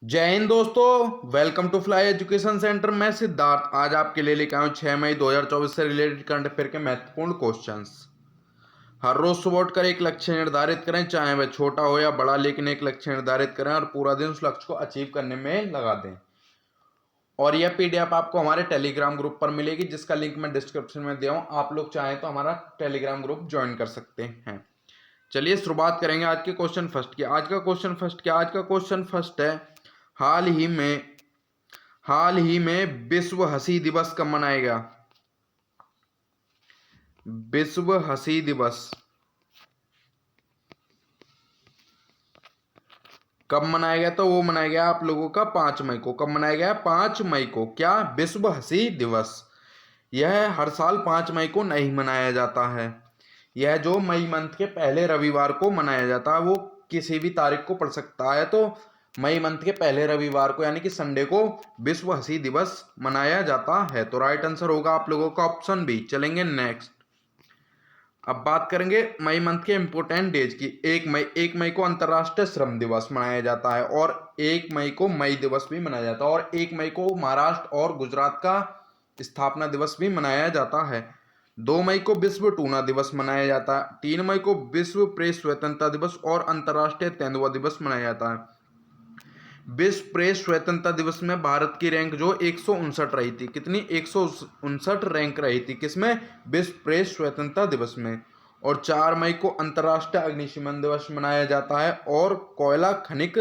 जय हिंद दोस्तों, welcome to Fly Education Centre. मैं सिद्धार्थ आज आपके लिए लेकर आया हूं 6 मई 2024 से रिलेटेड करंट अफेयर के महत्वपूर्ण क्वेश्चंस। हर रोज सुबह उठकर एक लक्ष्य निर्धारित करें, चाहे वह छोटा हो या बड़ा, लेकिन एक लक्ष्य निर्धारित करें और पूरा दिन उस लक्ष्य को अचीव करने में लगा दें। और यह पीडीएफ आपको हमारे टेलीग्राम ग्रुप पर मिलेगी, जिसका लिंक मैं डिस्क्रिप्शन में दिया हूं। आप लोग चाहें तो हमारा टेलीग्राम ग्रुप ज्वाइन कर सकते हैं। चलिए शुरुआत करेंगे आज के क्वेश्चन फर्स्ट की। आज का क्वेश्चन फर्स्ट है, हाल ही में विश्व हंसी दिवस कब मनाया गया? विश्व हंसी दिवस कब मनाया गया? तो वो मनाया गया आप लोगों का 5 मई को। कब मनाया गया? 5 मई को। क्या? विश्व हंसी दिवस। यह हर साल 5 मई को नहीं मनाया जाता है। यह जो मई मंथ के पहले रविवार को मनाया जाता है, वो किसी भी तारीख को पड़ सकता है। तो मई मंथ के पहले रविवार को यानी कि संडे को विश्व हंसी दिवस मनाया जाता है। तो राइट आंसर होगा आप लोगों का ऑप्शन बी। चलेंगे नेक्स्ट। अब बात करेंगे मई मंथ के इंपोर्टेंट डेज की। 1 मई को अंतर्राष्ट्रीय श्रम दिवस मनाया जाता है, और 1 मई को मई दिवस भी मनाया जाता है, और 1 मई को महाराष्ट्र और गुजरात का स्थापना दिवस भी मनाया जाता है। 2 मई को विश्व टूना दिवस मनाया जाता है। 3 मई को विश्व प्रेस स्वतंत्रता दिवस और अंतर्राष्ट्रीय तेंदुआ दिवस मनाया जाता है। विश्व प्रेस स्वतंत्रता दिवस में भारत की रैंक जो 159 रही थी। कितनी? 159 रैंक रही थी। किसमें? विश्व प्रेस स्वतंत्रता दिवस में। और 4 मई को अंतर्राष्ट्रीय अग्निशमन दिवस मनाया जाता है, और कोयला खनिक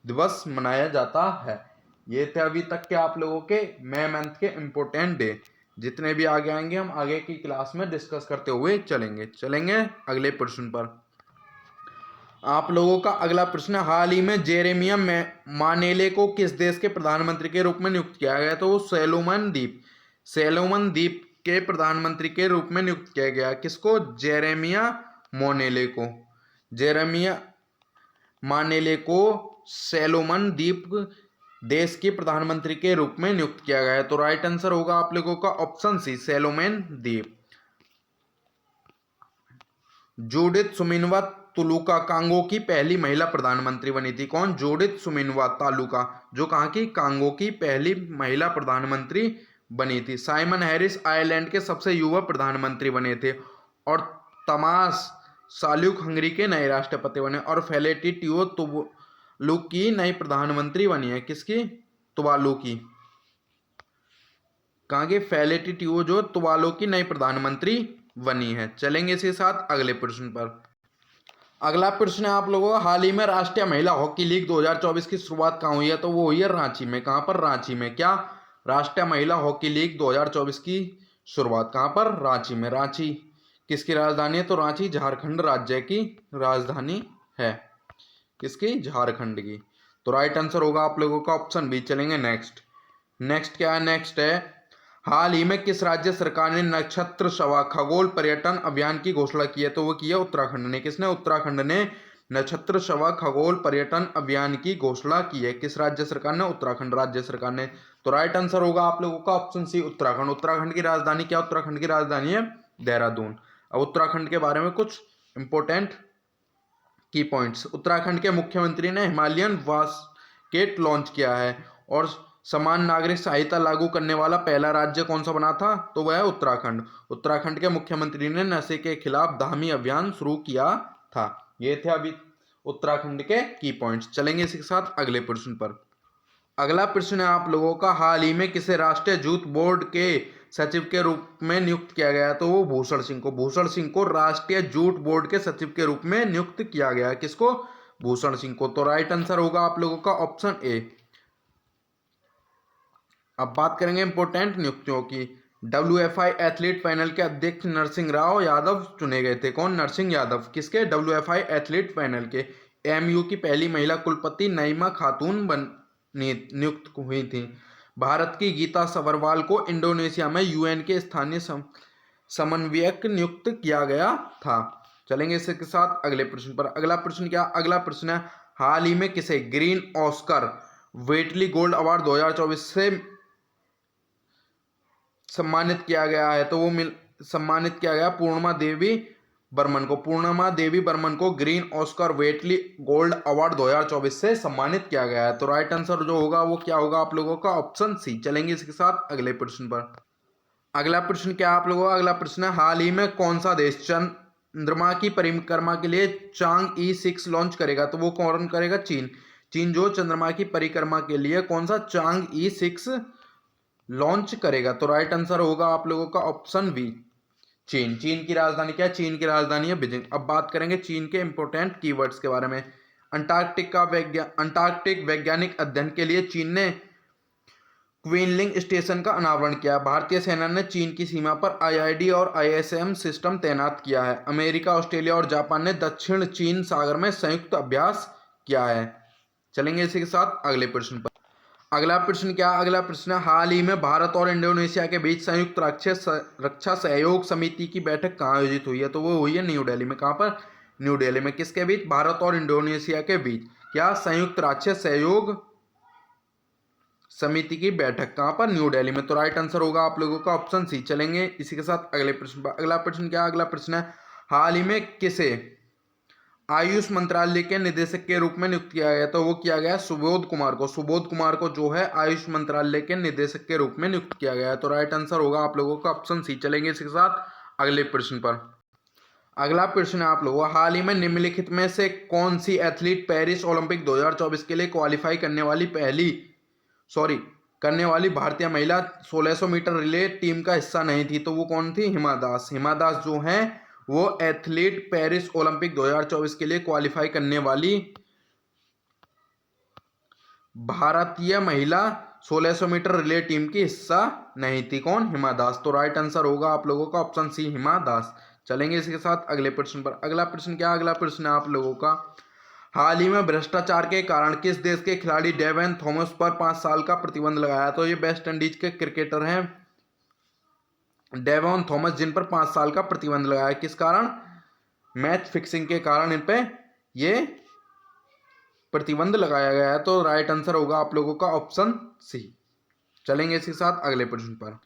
दिवस मनाया जाता है। ये थे अभी तक के आप लोगों के मई मंथ के इंपोर्टेंट डे। जितने भी आगे आएंगे हम आगे की क्लास में डिस्कस करते हुए चलेंगे अगले प्रश्न पर। आप लोगों का अगला प्रश्न, हाल ही में जेरेमिया मानेले को किस देश के प्रधानमंत्री के रूप में नियुक्त किया गया? तो सैलोमन द्वीप के प्रधानमंत्री के रूप में नियुक्त किया गया। किसको? जेरेमिया मोनेले को। जेरेमिया मानेले को सैलोमन द्वीप देश के प्रधानमंत्री के रूप में नियुक्त किया गया है। तो राइट आंसर होगा आप लोगों का ऑप्शन सी, सैलोमन द्वीप। जूडिथ सुमिनवा तुलुका कांगो की पहली महिला प्रधानमंत्री बनी थी। कौन? जूडिथ सुमिनवा तालुका, जो कहाँ की? कांगो की पहली महिला प्रधानमंत्री बनी थी। साइमन हैरिस आयरलैंड के सबसे युवा प्रधानमंत्री बने थे। और तमास साल्युक हंगरी के नए राष्ट्रपति बने। और फेलेटी टियो तुवालू की नई प्रधानमंत्री बनी है। किसकी? तुवालू की। कहाँ की? फेलेटी टियो जो तुवालू की नई प्रधानमंत्री बनी है। चलेंगे इसके साथ अगले प्रश्न पर। अगला प्रश्न है आप लोगों का, हाल ही में राष्ट्रीय महिला हॉकी लीग 2024 की शुरुआत कहाँ हुई है? तो वो हुई है रांची में। कहाँ पर? रांची में। क्या? राष्ट्रीय महिला हॉकी लीग 2024 की शुरुआत कहाँ पर? रांची में। रांची किसकी राजधानी है? तो रांची झारखंड राज्य की राजधानी है। किसकी? झारखंड की। तो राइट आंसर होगा आप लोगों का ऑप्शन बी। चलेंगे नेक्स्ट क्या है? नेक्स्ट है, हाल ही में किस राज्य सरकार ने नक्षत्र शवा खगोल पर्यटन अभियान की घोषणा की है? तो वो की है उत्तराखंड ने। किसने? उत्तराखंड ने नक्षत्र शवा खगोल पर्यटन अभियान की घोषणा की है। किस राज्य सरकार ने? उत्तराखंड राज्य सरकार ने। तो राइट आंसर होगा आप लोगों का ऑप्शन सी, उत्तराखंड। उत्तराखंड की राजधानी क्या? उत्तराखंड की राजधानी है देहरादून। अब उत्तराखंड के बारे में कुछ इंपोर्टेंट की पॉइंट्स। उत्तराखंड के मुख्यमंत्री ने हिमालयन बास्केट लॉन्च किया है। और समान नागरिक संहिता लागू करने वाला पहला राज्य कौन सा बना था? तो वह है उत्तराखंड। उत्तराखंड के मुख्यमंत्री ने नशे के खिलाफ दामी अभियान शुरू किया था। ये थे अभी उत्तराखंड के की पॉइंट्स। चलेंगे इसके साथ अगले प्रश्न पर। अगला प्रश्न है आप लोगों का, हाल ही में किसे राष्ट्रीय जूट बोर्ड के सचिव के रूप में नियुक्त किया गया? तो वो भूषण सिंह को राष्ट्रीय जूट बोर्ड के सचिव के रूप में नियुक्त किया गया है। किसको? भूषण सिंह को। तो राइट आंसर होगा आप लोगों का ऑप्शन ए। अब बात करेंगे इंपोर्टेंट नियुक्तियों की। WFI एथलीट पैनल के अध्यक्ष नरसिंह राव यादव चुने गए थे। कौन? नरसिंह यादव। किसके? WFI एथलीट पैनल के। MU की पहली महिला कुलपति नईमा खातून नियुक्त हुई थी। भारत की गीता सभरवाल को इंडोनेशिया में UN के स्थानीय समन्वयक नियुक्त किया गया था। चलेंगे इसके साथ अगले प्रश्न पर। अगला प्रश्न क्या? अगला प्रश्न है, हाल ही में किसे ग्रीन ऑस्कर वेटली गोल्ड अवार्ड 2024 से सम्मानित किया गया है? तो वो सम्मानित किया गया पूर्णिमा देवी बर्मन को, पूर्णिमा देवी बर्मन को ग्रीन ऑस्कर वेटली गोल्ड अवार्ड 2024 से सम्मानित किया गया है। तो राइट आंसर जो होगा वो क्या होगा आप लोगों का? Option C. चलेंगे इसके साथ अगले प्रश्न पर। अगला प्रश्न क्या आप लोगों का? अगला प्रश्न है, हाल ही में कौन सा देश चंद्रमा की परिक्रमा के लिए चांग-E6 लॉन्च करेगा? तो वो कौन करेगा? चीन। चीन जो चंद्रमा की परिक्रमा के लिए कौन सा चांग-E6 लॉन्च करेगा? तो राइट आंसर होगा आप लोगों का ऑप्शन बी, चीन। चीन की राजधानी क्या है? चीन की राजधानी है बीजिंग। अब बात करेंगे चीन के इंपोर्टेंट कीवर्ड्स के बारे में। अंटार्कटिक वैज्ञानिक अध्ययन के लिए चीन ने क्वीनलिंग स्टेशन का अनावरण किया। भारतीय सेना ने चीन की सीमा पर आईआईडी और आईएसएम सिस्टम तैनात किया है। अमेरिका, ऑस्ट्रेलिया और जापान ने दक्षिण चीन सागर में संयुक्त अभ्यास किया है। चलेंगे इसी के साथ अगले प्रश्न पर। अगला प्रश्न क्या? अगला प्रश्न, हाल ही में भारत और इंडोनेशिया के बीच संयुक्त रक्षा सहयोग समिति की बैठक कहाँ आयोजित हुई है? तो वो हुई है न्यू दिल्ली में। कहाँ पर? न्यू दिल्ली में। किसके बीच? भारत और इंडोनेशिया के बीच। क्या? संयुक्त राष्ट्र सहयोग समिति की बैठक। कहाँ पर? न्यू दिल्ली में। तो राइट आंसर होगा आप लोगों का ऑप्शन सी। चलेंगे इसी के साथ अगले प्रश्न पर। अगला प्रश्न क्या? अगला प्रश्न है, हाल ही में किसे आयुष मंत्रालय के निदेशक के रूप में नियुक्त किया गया? तो वो किया गया सुबोध कुमार को। सुबोध कुमार को जो है आयुष मंत्रालय के निदेशक के रूप में नियुक्त किया गया है। तो राइट आंसर होगा आप लोगों का ऑप्शन सी। चलेंगे इसके साथ अगले प्रश्न पर। अगला प्रश्न है आप लोगों, हाल ही में निम्नलिखित में से कौन सी एथलीट पेरिस ओलंपिक 2024 के लिए क्वालिफाई करने वाली भारतीय महिला 1600 मीटर रिले टीम का हिस्सा नहीं थी? तो वो कौन थी? हिमा दास। हिमा दास जो है वो एथलीट पेरिस ओलंपिक 2024 के लिए क्वालिफाई करने वाली भारतीय महिला 1600 मीटर रिले टीम की हिस्सा नहीं थी। कौन? हिमा दास। तो राइट आंसर होगा आप लोगों का ऑप्शन सी, हिमा दास। चलेंगे इसके साथ अगले प्रश्न पर। अगला प्रश्न क्या? अगला प्रश्न है आप लोगों का, हाल ही में भ्रष्टाचार के कारण किस देश के खिलाड़ी डेवन थॉमस पर 5 साल का प्रतिबंध लगाया? तो ये वेस्ट इंडीज के क्रिकेटर हैं डेवन थॉमस, जिन पर 5 साल का प्रतिबंध लगाया। किस कारण? मैच फिक्सिंग के कारण इन पे ये प्रतिबंध लगाया गया है। तो राइट आंसर होगा आप लोगों का ऑप्शन सी। चलेंगे इसके साथ अगले प्रश्न पर।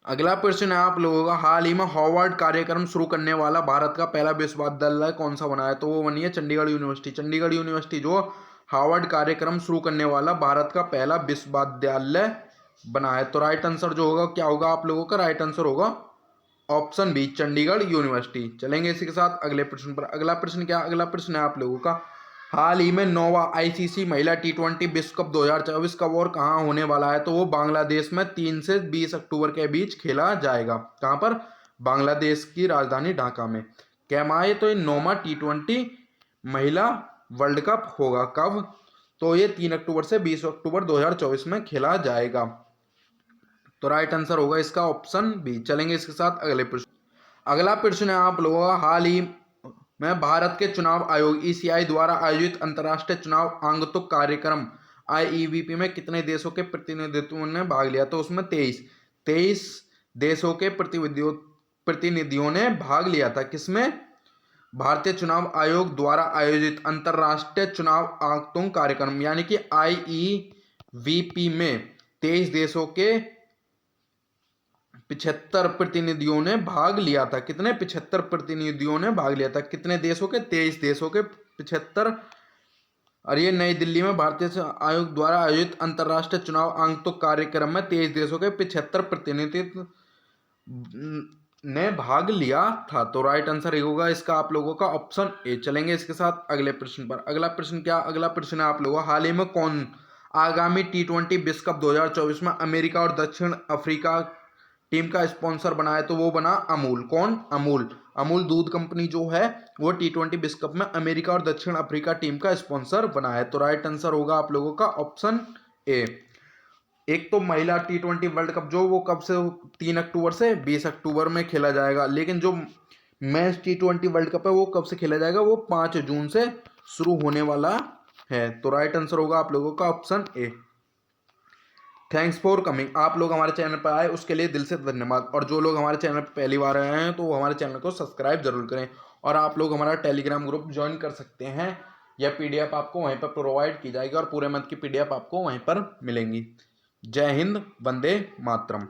अगला प्रश्न है आप लोगों का, हाल ही में हार्वर्ड कार्यक्रम शुरू करने वाला भारत का पहला विश्वविद्यालय कौन सा बना है? तो वो बनी है चंडीगढ़ यूनिवर्सिटी। चंडीगढ़ यूनिवर्सिटी जो हार्वर्ड कार्यक्रम शुरू करने वाला भारत का पहला विश्वविद्यालय बना है। तो राइट आंसर जो होगा क्या होगा आप लोगों का? राइट आंसर होगा ऑप्शन बी, चंडीगढ़ यूनिवर्सिटी। चलेंगे इसी के साथ अगले प्रश्न पर। अगला प्रश्न क्या? अगला प्रश्न है आप लोगों का, हाल ही में 9वां आईसीसी महिला T20 विश्व कप 2024 कब और कहां होने वाला है? तो वो बांग्लादेश में 3 से 20 अक्टूबर के बीच खेला जाएगा। कहां पर? बांग्लादेश की राजधानी ढाका में। क्या ये तो ये 9वां T20 महिला वर्ल्ड कप होगा। कब? तो ये 3 अक्टूबर से 20 अक्टूबर 2024 में खेला जाएगा। तो राइट आंसर होगा इसका ऑप्शन बी। चलेंगे इसके साथ अगले प्रश्न। अगला प्रश्न है आप लोगों का, हाल ही में भारत के चुनाव आयोग ईसीआई द्वारा आयोजित अंतर्राष्ट्रीय चुनाव आगंतुक कार्यक्रम आईईवीपी में कितने देशों के प्रतिनिधित्व ने भाग लिया? तो उसमें 23 देशों के प्रतिनिधियों ने भाग लिया था। किसमें? भारतीय चुनाव आयोग द्वारा आयोजित अंतर्राष्ट्रीय चुनाव आगंतुक कार्यक्रम यानी कि आईईवीपी में 23 देशों के 75 प्रतिनिधियों ने भाग लिया था। कितने? 75 प्रतिनिधियों ने भाग लिया था। कितने देशों के? 23 देशों के 75। और ये नई दिल्ली में भारतीय आयोग द्वारा आयोजित अंतर्राष्ट्रीय चुनाव आगंतुक कार्यक्रम में 23 देशों के 75 प्रतिनिधित्व ने भाग लिया था। तो राइट आंसर ये होगा इसका आप लोगों का ऑप्शन ए। चलेंगे इसके साथ अगले प्रश्न पर। अगला प्रश्न क्या? अगला प्रश्न है आप लोगों, हाल ही में कौन आगामी T20 विश्व कप 2024 में अमेरिका और दक्षिण अफ्रीका टीम का स्पॉन्सर बना है? तो वो बना अमूल। कौन? अमूल। अमूल दूध कंपनी जो है वो T20 विश्व कप में अमेरिका और दक्षिण अफ्रीका टीम का स्पॉन्सर बना है। तो राइट आंसर होगा आप लोगों का ऑप्शन ए। एक तो महिला T20 वर्ल्ड कप जो वो कब से 3 अक्टूबर से 20 अक्टूबर में खेला जाएगा, लेकिन जो मेंस T20 वर्ल्ड कप है वो कब से खेला जाएगा? वो 5 जून से शुरू होने वाला है। तो राइट आंसर होगा आप लोगों का option A. Thanks for coming. आप लोग हमारे चैनल पर आए उसके लिए दिल से धन्यवाद। और जो लोग हमारे चैनल पर पहली बार आए हैं तो वो हमारे चैनल को सब्सक्राइब जरूर करें। और आप लोग हमारा टेलीग्राम ग्रुप ज्वाइन कर सकते हैं, यह PDF आपको वहीं पर प्रोवाइड की जाएगी और पूरे मंथ की PDF आपको वहीं पर मिलेंगी। जय हिंद, वंदे मातरम।